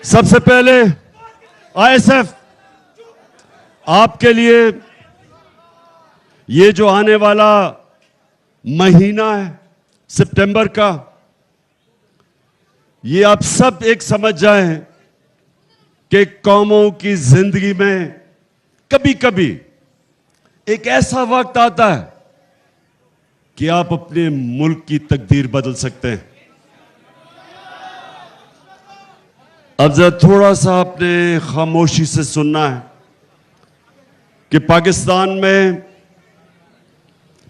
सबसे पहले आईएसएफ आपके लिए ये जो आने वाला महीना है सितंबर का, ये आप सब एक समझ जाएं कि कौमों की जिंदगी में कभी कभी एक ऐसा वक्त आता है कि आप अपने मुल्क की तकदीर बदल सकते हैं। अब जरा थोड़ा सा आपने खामोशी से सुनना है कि पाकिस्तान में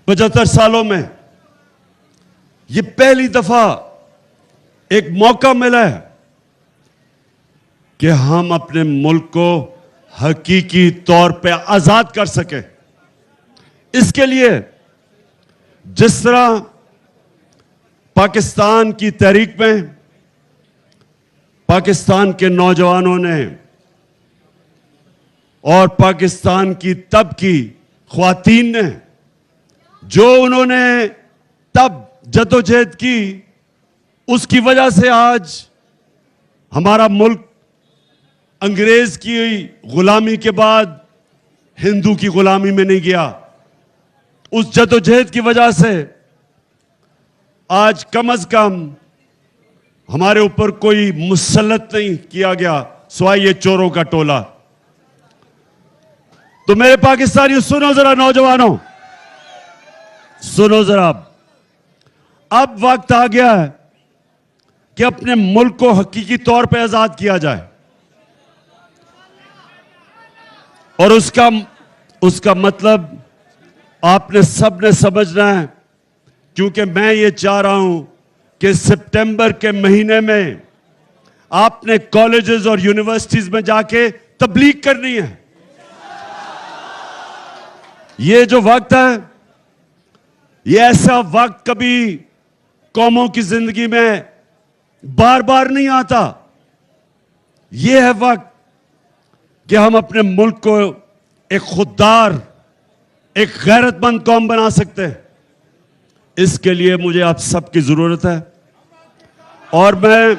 75 सालों में ये पहली दफा एक मौका मिला है कि हम अपने मुल्क को हकीकी तौर पे आजाद कर सके। इसके लिए जिस तरह पाकिस्तान की तहरीक में पाकिस्तान के नौजवानों ने और पाकिस्तान की तब की ख्वातीन ने जो उन्होंने तब जदोजहद की, उसकी वजह से आज हमारा मुल्क अंग्रेज की गुलामी के बाद हिंदू की गुलामी में नहीं गया। उस जदोजहद की वजह से आज कम से कम हमारे ऊपर कोई मुसल्लत नहीं किया गया सिवाय ये चोरों का टोला। तो मेरे पाकिस्तानियों सुनो जरा, नौजवानों सुनो जरा, अब वक्त आ गया है कि अपने मुल्क को हकीकी तौर पे आजाद किया जाए और उसका मतलब आपने सबने समझना है, क्योंकि मैं ये चाह रहा हूं कि सितंबर के महीने में आपने कॉलेजेस और यूनिवर्सिटीज में जाके तबलीग करनी है। ये जो वक्त है, ये ऐसा वक्त कभी कौमों की जिंदगी में बार बार नहीं आता। ये है वक्त कि हम अपने मुल्क को एक खुददार, एक गैरतमंद कौम बना सकते हैं। इसके लिए मुझे आप सबकी जरूरत है और मैं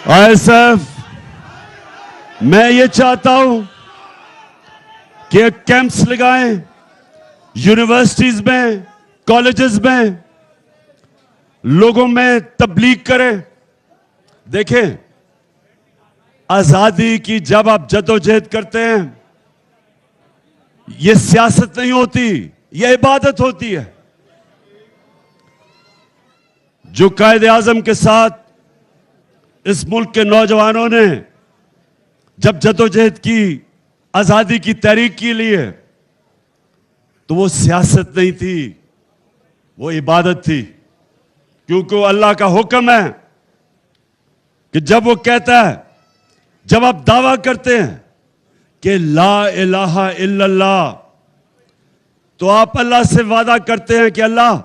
आईएसएफ, मैं ये चाहता हूं कि कैंप्स लगाएं यूनिवर्सिटीज में, कॉलेजेस में, लोगों में तबलीग करें। देखें, आजादी की जब आप जदोजहद करते हैं, यह सियासत नहीं होती, यह इबादत होती है। जो कायदे आजम के साथ इस मुल्क के नौजवानों ने जब जदोजहद की, आजादी की तहरीक के लिए, तो वो सियासत नहीं थी, वो इबादत थी। क्योंकि वो अल्लाह का हुक्म है कि जब वो कहता है, जब आप दावा करते हैं कि ला इलाहा इल्लल्लाह, तो आप अल्लाह से वादा करते हैं कि अल्लाह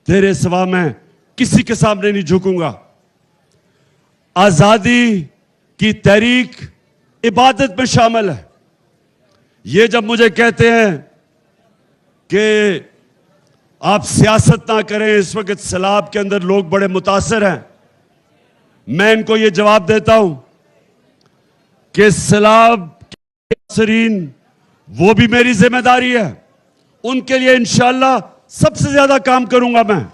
तेरे सिवा मैं किसी के सामने नहीं झुकूंगा। आजादी की तहरीक इबादत में शामिल है। ये जब मुझे कहते हैं कि आप सियासत ना करें, इस वक्त सैलाब के अंदर लोग बड़े मुतासिर हैं, मैं इनको ये जवाब देता हूं कि सैलाब के मुतासिरीन वो भी मेरी जिम्मेदारी है, उनके लिए इंशाअल्लाह सबसे ज्यादा काम करूंगा मैं।